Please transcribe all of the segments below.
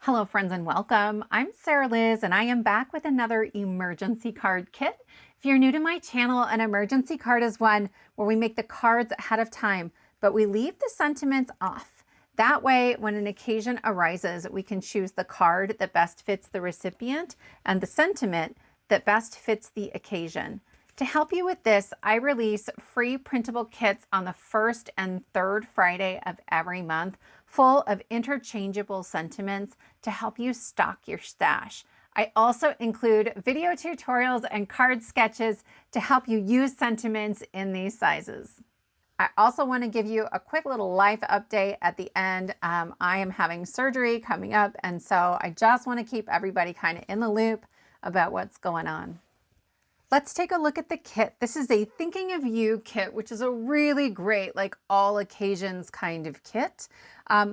Hello friends and welcome. I'm Sarah Liz and I am back with another emergency card kit. If you're new to my channel, an emergency card is one where we make the cards ahead of time, but we leave the sentiments off. That way, when an occasion arises, we can choose the card that best fits the recipient and the sentiment that best fits the occasion. To help you with this, I release free printable kits on the first and third Friday of every month, full of interchangeable sentiments to help you stock your stash. I also include video tutorials and card sketches to help you use sentiments in these sizes. I also want to give you a quick little life update at the end. I am having surgery coming up, and so I just want to keep everybody kind of in the loop about what's going on. Let's take a look at the kit. This is a Thinking of You kit, which is a really great, like all occasions kind of kit.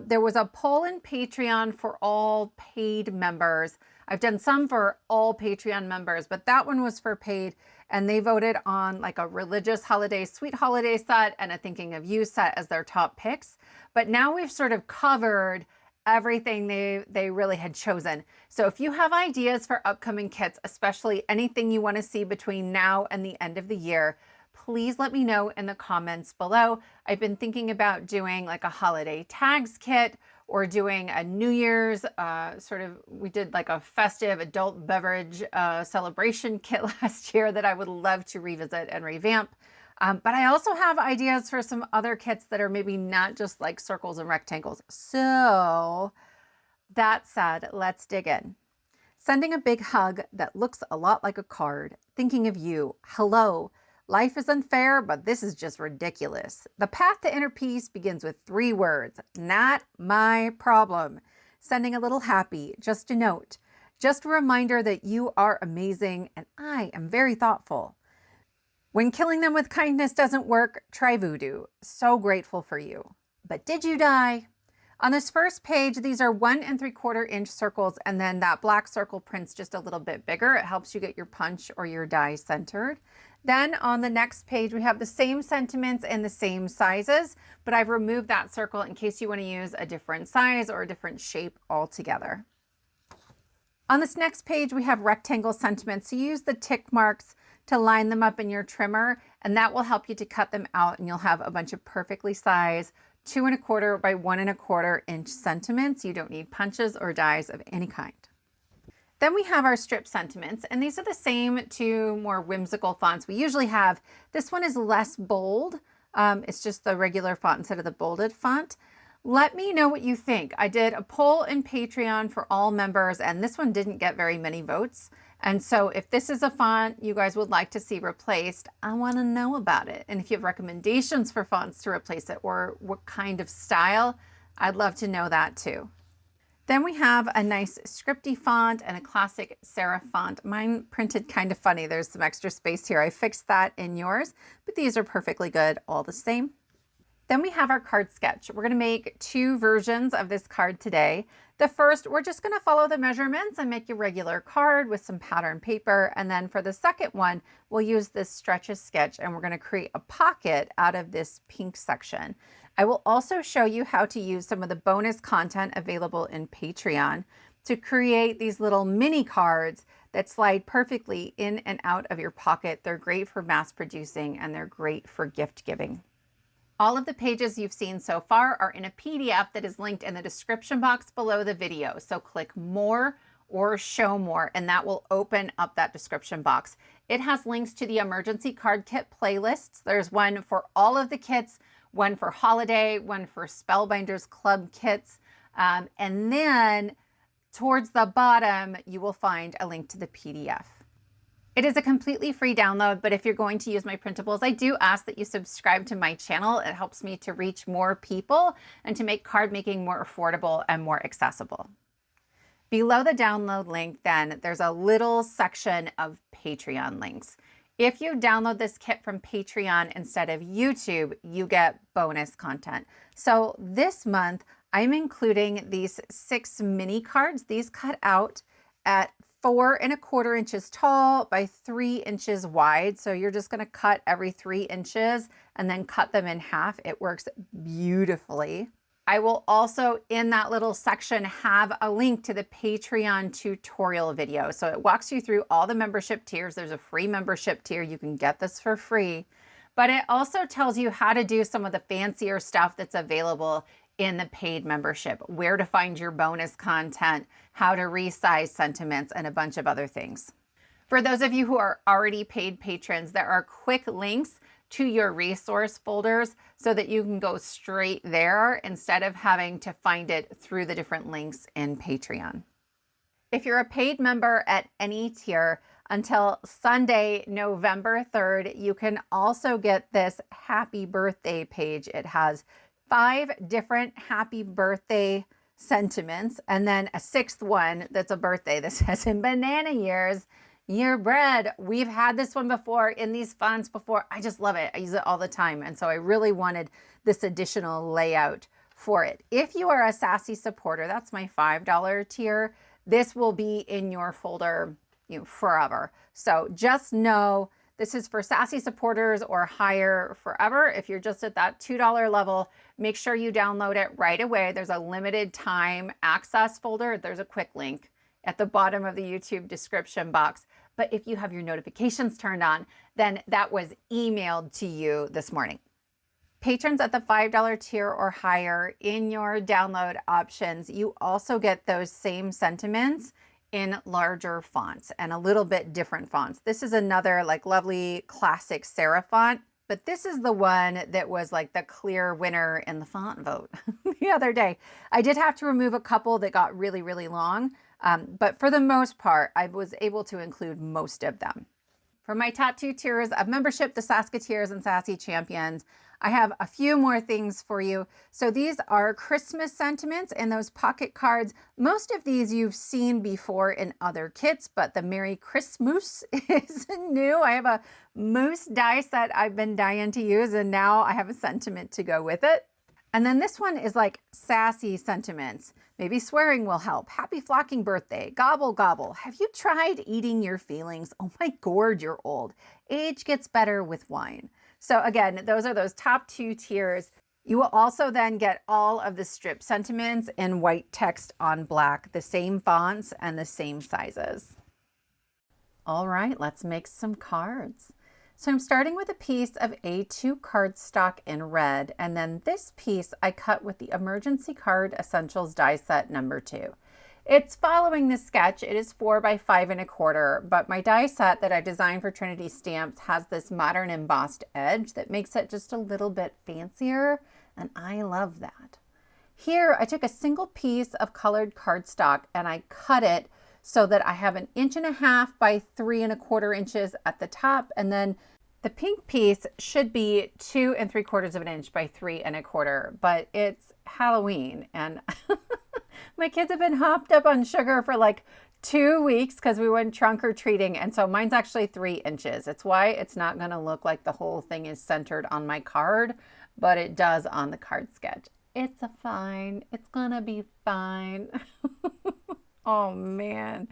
There was a poll in Patreon for all paid members. I've done some for all Patreon members, but that one was for paid, and they voted on like a religious holiday, sweet holiday set and a Thinking of You set as their top picks. But now we've sort of covered everything they really had chosen. So if you have ideas for upcoming kits, especially anything you want to see between now and the end of the year, please let me know in the comments below. I've been thinking about doing like a holiday tags kit or doing a New Year's we did like a festive adult beverage celebration kit last year that I would love to revisit and revamp. But I also have ideas for some other kits that are maybe not just like circles and rectangles. So that said, let's dig in. Sending a big hug that looks a lot like a card. Thinking of you. Hello. Life is unfair, but this is just ridiculous. The path to inner peace begins with 3 words. Not my problem. Sending a little happy. Just a note. Just a reminder that you are amazing and I am very thoughtful. When killing them with kindness doesn't work, try voodoo. So grateful for you. But did you die? On this first page, these are 1 3/4 inch circles, and then that black circle prints just a little bit bigger. It helps you get your punch or your die centered. Then on the next page, we have the same sentiments in the same sizes, but I've removed that circle in case you want to use a different size or a different shape altogether. On this next page, we have rectangle sentiments. So use the tick marks to line them up in your trimmer, and that will help you to cut them out, and you'll have a bunch of perfectly sized 2 1/4 by 1 1/4 inch sentiments. You don't need punches or dies of any kind. Then we have our strip sentiments, and these are the same 2 more whimsical fonts we usually have. This one is less bold. It's just the regular font instead of the bolded font. Let me know what you think. I did a poll in Patreon for all members, and this one didn't get very many votes. And so if this is a font you guys would like to see replaced, I want to know about it. And if you have recommendations for fonts to replace it or what kind of style, I'd love to know that too. Then we have a nice scripty font and a classic serif font. Mine printed kind of funny. There's some extra space here. I fixed that in yours, but these are perfectly good all the same. Then we have our card sketch. We're going to make 2 versions of this card today. The first, we're just going to follow the measurements and make a regular card with some pattern paper. And then for the second one, we'll use this stretches sketch and we're going to create a pocket out of this pink section. I will also show you how to use some of the bonus content available in Patreon to create these little mini cards that slide perfectly in and out of your pocket. They're great for mass producing and they're great for gift giving. All of the pages you've seen so far are in a PDF that is linked in the description box below the video. So click more or show more, and that will open up that description box. It has links to the emergency card kit playlists. There's one for all of the kits, one for holiday, one for Spellbinders Club kits. And then towards the bottom, you will find a link to the PDF. It is a completely free download, but if you're going to use my printables, I do ask that you subscribe to my channel. It helps me to reach more people and to make card making more affordable and more accessible. Below the download link, then, there's a little section of Patreon links. If you download this kit from Patreon instead of YouTube, you get bonus content. So this month, I'm including these 6 mini cards. These cut out at 4 1/4 inches tall by 3 inches wide. So you're just going to cut every 3 inches and then cut them in half. It works beautifully. I will also, in that little section, have a link to the Patreon tutorial video. So it walks you through all the membership tiers. There's a free membership tier. You can get this for free. But it also tells you how to do some of the fancier stuff that's available in the paid membership, where to find your bonus content, how to resize sentiments, and a bunch of other things. For those of you who are already paid patrons, there are quick links to your resource folders so that you can go straight there instead of having to find it through the different links in Patreon. If you're a paid member at any tier, until Sunday, November 3rd, you can also get this happy birthday page. It has 5 different happy birthday sentiments and then a 6th one that's a birthday. This says, in banana years, year bread. We've had this one before in these fonts before. I just love it. I use it all the time. And so I really wanted this additional layout for it. If you are a Sassy supporter, that's my $5 tier, this will be in your folder forever. So just know this is for Sassy supporters or higher forever. If you're just at that $2 level, make sure you download it right away. There's a limited time access folder. There's a quick link at the bottom of the YouTube description box. But if you have your notifications turned on, then that was emailed to you this morning. Patrons at the $5 tier or higher, in your download options, you also get those same sentiments in larger fonts and a little bit different fonts. This is another like lovely classic serif font, but this is the one that was like the clear winner in the font vote the other day. I did have to remove a couple that got really, really long, but for the most part, I was able to include most of them. For my top 2 tiers of membership, the Saskatiers and Sassy Champions, I have a few more things for you. So these are Christmas sentiments and those pocket cards. Most of these you've seen before in other kits, but the Merry Christmas is new. I have a moose die set I've been dying to use, and now I have a sentiment to go with it. And then this one is like sassy sentiments. Maybe swearing will help. Happy flocking birthday. Gobble, gobble. Have you tried eating your feelings? Oh my gourd, you're old. Age gets better with wine. So again, those are those top 2 tiers. You will also then get all of the strip sentiments in white text on black, the same fonts and the same sizes. All right, let's make some cards. So I'm starting with a piece of A2 cardstock in red, and then this piece I cut with the Emergency Card Essentials die set number 2. It's following the sketch. It is 4 by 5 1/4, but my die set that I designed for Trinity Stamps has this modern embossed edge that makes it just a little bit fancier, and I love that. Here I took a single piece of colored cardstock and I cut it so that I have 1.5 inches by 3 1/4 inches at the top, and then the pink piece should be 2 3/4 inches by 3 1/4, but it's Halloween and my kids have been hopped up on sugar for like 2 weeks because we went trunk or treating, and so mine's actually 3 inches. It's why it's not going to look like the whole thing is centered on my card, but it does on the card sketch. It's fine. It's gonna be fine. Oh man.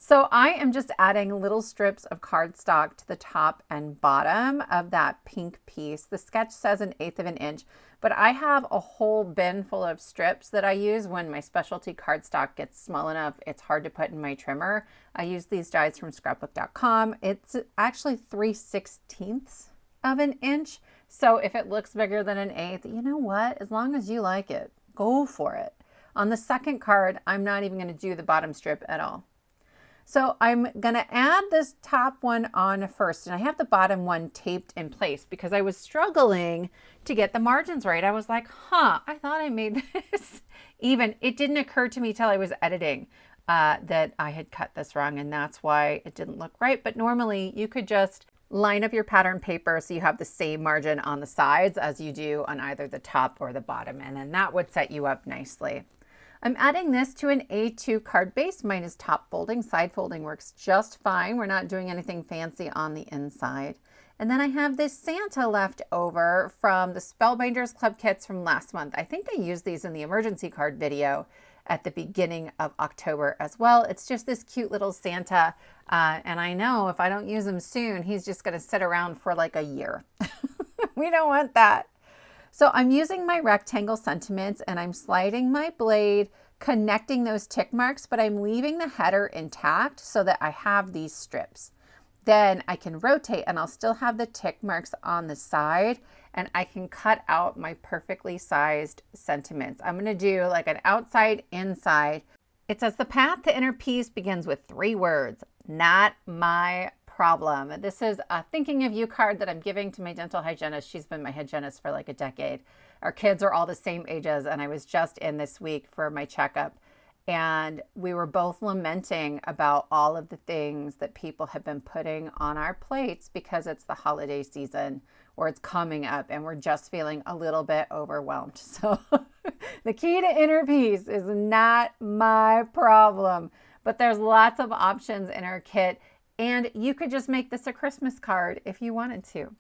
So I am just adding little strips of cardstock to the top and bottom of that pink piece. The sketch says 1/8 inch, but I have a whole bin full of strips that I use when my specialty cardstock gets small enough it's hard to put in my trimmer. I use these dies from scrapbook.com. It's actually 3/16 of an inch. So if it looks bigger than 1/8, you know what? As long as you like it, go for it. On the second card, I'm not even going to do the bottom strip at all. So I'm going to add this top one on first, and I have the bottom one taped in place because I was struggling to get the margins right. I was like, I thought I made this even. It didn't occur to me till I was editing that I had cut this wrong, and that's why it didn't look right. But normally you could just line up your pattern paper so you have the same margin on the sides as you do on either the top or the bottom, and then that would set you up nicely. I'm adding this to an A2 card base. Mine is top folding. Side folding works just fine. We're not doing anything fancy on the inside. And then I have this Santa left over from the Spellbinders Club kits from last month. I think I used these in the emergency card video at the beginning of October as well. It's just this cute little Santa. And I know if I don't use him soon, he's just going to sit around for like a year. We don't want that. So I'm using my rectangle sentiments and I'm sliding my blade, connecting those tick marks, but I'm leaving the header intact so that I have these strips. Then I can rotate and I'll still have the tick marks on the side, and I can cut out my perfectly sized sentiments. I'm gonna do like an outside, inside. It says the path to inner peace begins with 3 words, not my problem. This is a thinking of you card that I'm giving to my dental hygienist. She's been my hygienist for like a decade. Our kids are all the same ages, and I was just in this week for my checkup, and we were both lamenting about all of the things that people have been putting on our plates because it's the holiday season or it's coming up and we're just feeling a little bit overwhelmed. So the key to inner peace is not my problem, but there's lots of options in our kit, and you could just make this a Christmas card if you wanted to.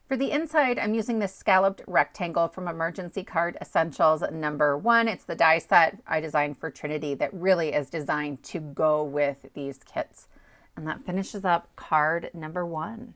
For the inside, I'm using this scalloped rectangle from Emergency Card Essentials #1. It's the die set I designed for Trinity that really is designed to go with these kits. And that finishes up card #1.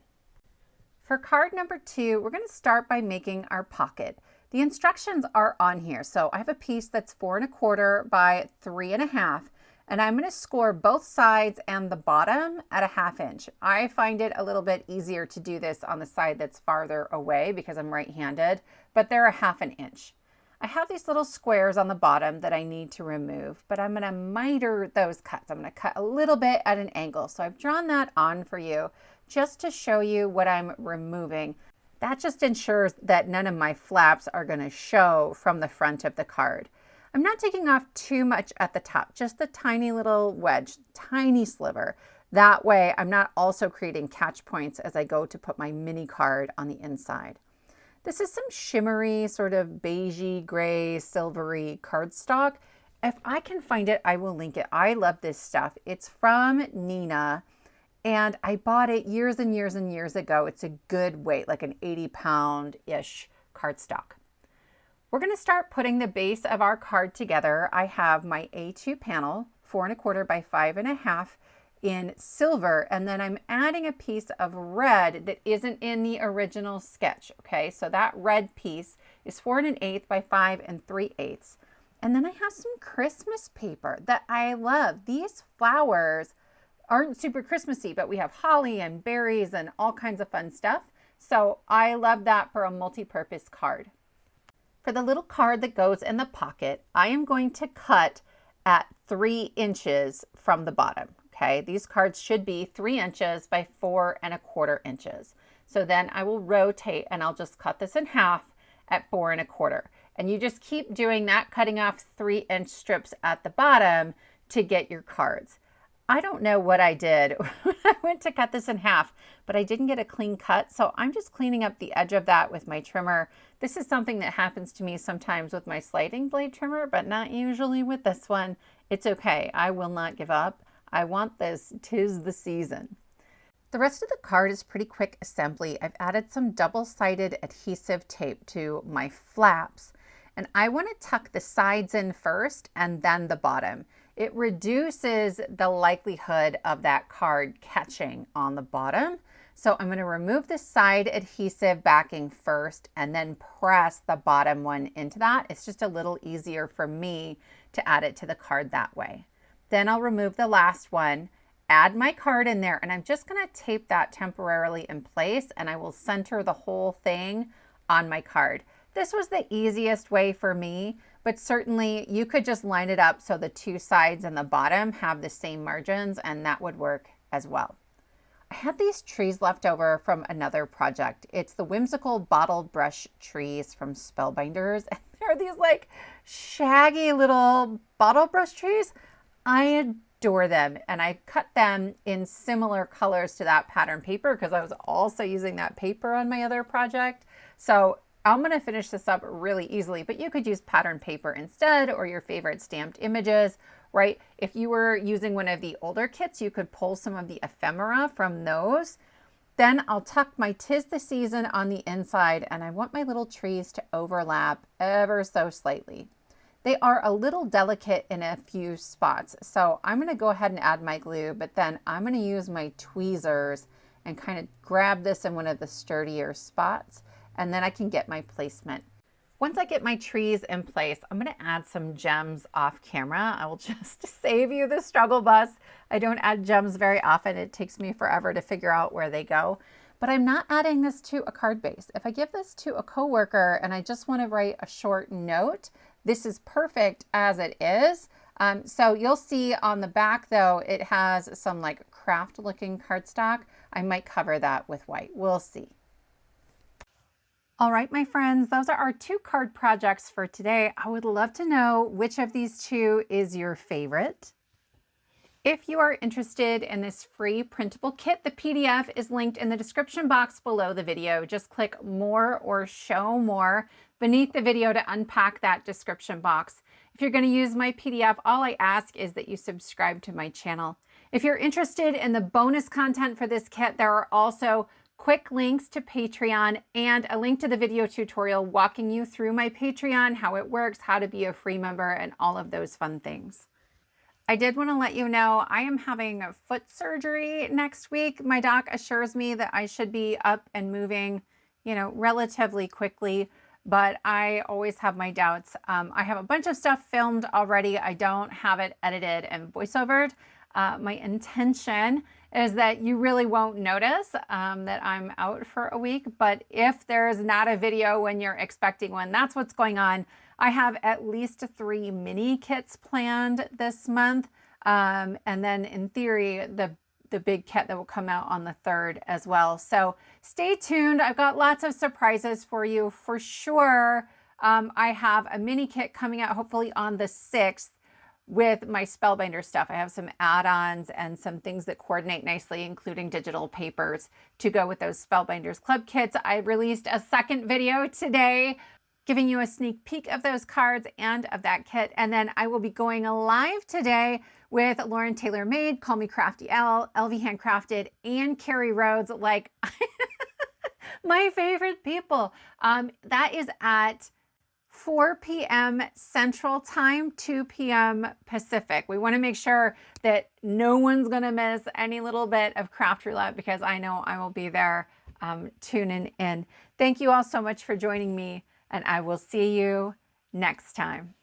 For card #2, we're going to start by making our pocket. The instructions are on here. So I have a piece that's 4 1/4 by 3 1/2. And I'm going to score both sides and the bottom at 1/2 inch. I find it a little bit easier to do this on the side that's farther away because I'm right-handed, but they're 1/2 inch. I have these little squares on the bottom that I need to remove, but I'm going to miter those cuts. I'm going to cut a little bit at an angle. So I've drawn that on for you just to show you what I'm removing. That just ensures that none of my flaps are going to show from the front of the card. I'm not taking off too much at the top, just the tiny little wedge, tiny sliver. That way I'm not also creating catch points as I go to put my mini card on the inside. This is some shimmery, sort of beigey, gray, silvery cardstock. If I can find it, I will link it. I love this stuff. It's from Neenah, and I bought it years and years and years ago. It's a good weight, like an 80-pound-ish cardstock. We're going to start putting the base of our card together. I have my A2 panel, 4 1/4 by 5 1/2 in silver, and then I'm adding a piece of red that isn't in the original sketch. Okay, so that red piece is 4 1/8 by 5 3/8. And then I have some Christmas paper that I love. These flowers aren't super Christmassy, but we have holly and berries and all kinds of fun stuff. So I love that for a multi-purpose card. For the little card that goes in the pocket, I am going to cut at 3 inches from the bottom. Okay, these cards should be 3 inches by 4 1/4 inches. So then I will rotate and I'll just cut this in half at 4 1/4. And you just keep doing that, cutting off 3-inch strips at the bottom to get your cards. I don't know what I did when I went to cut this in half, but I didn't get a clean cut. So I'm just cleaning up the edge of that with my trimmer. This is something that happens to me sometimes with my sliding blade trimmer, but not usually with this one. It's okay. I will not give up. I want this. 'Tis the season. The rest of the card is pretty quick assembly. I've added some double-sided adhesive tape to my flaps, and I want to tuck the sides in first and then the bottom. It reduces the likelihood of that card catching on the bottom. So I'm going to remove the side adhesive backing first and then press the bottom one into that. It's just a little easier for me to add it to the card that way. Then I'll remove the last one, add my card in there, and I'm just going to tape that temporarily in place, and I will center the whole thing on my card. This was the easiest way for me, but certainly you could just line it up so the 2 sides and the bottom have the same margins, and that would work as well. I had these trees left over from another project. It's the Whimsical bottle brush trees from Spellbinders, and they're these like shaggy little bottle brush trees. I adore them, and I cut them in similar colors to that pattern paper because I was also using that paper on my other project. So I'm going to finish this up really easily, but you could use pattern paper instead, or your favorite stamped images, right? If you were using one of the older kits, you could pull some of the ephemera from those. Then I'll tuck my 'Tis the Season on the inside, and I want my little trees to overlap ever so slightly. They are a little delicate in a few spots, so I'm going to go ahead and add my glue, but then I'm going to use my tweezers and kind of grab this in one of the sturdier spots, and then I can get my placement. Once I get my trees in place, I'm going to add some gems off camera. I will just save you the struggle bus. I don't add gems very often. It takes me forever to figure out where they go. But I'm not adding this to a card base. If I give this to a coworker and I just want to write a short note, this is perfect as it is. So you'll see on the back though, it has some like craft looking cardstock. I might cover that with white. We'll see. All right, my friends, those are our 2 card projects for today. I would love to know which of these 2 is your favorite. If you are interested in this free printable kit, the PDF is linked in the description box below the video. Just click more or show more beneath the video to unpack that description box. If you're going to use my PDF, all I ask is that you subscribe to my channel. If you're interested in the bonus content for this kit, there are also quick links to Patreon and a link to the video tutorial walking you through my Patreon, how it works, how to be a free member, and all of those fun things. I did want to let you know I am having foot surgery next week. My doc assures me that I should be up and moving, relatively quickly, but I always have my doubts. I have a bunch of stuff filmed already. I don't have it edited and voiceovered. My intention is that you really won't notice that I'm out for a week, but if there's not a video when you're expecting one, that's what's going on. I have at least 3 mini kits planned this month, and then in theory, the big kit that will come out on the 3rd as well. So stay tuned. I've got lots of surprises for you for sure. I have a mini kit coming out hopefully on the 6th. With my Spellbinder stuff. I have some add-ons and some things that coordinate nicely, including digital papers to go with those Spellbinders Club kits. I released a second video today giving you a sneak peek of those cards and of that kit. And then I will be going live today with Lauren Taylor Made, Call Me Crafty L, LV Handcrafted, and Carrie Rhodes, like my favorite people. That is at 4 p.m. Central Time, 2 p.m. Pacific. We want to make sure that no one's going to miss any little bit of Craft Roulette because I know I will be there tuning in. Thank you all so much for joining me, and I will see you next time.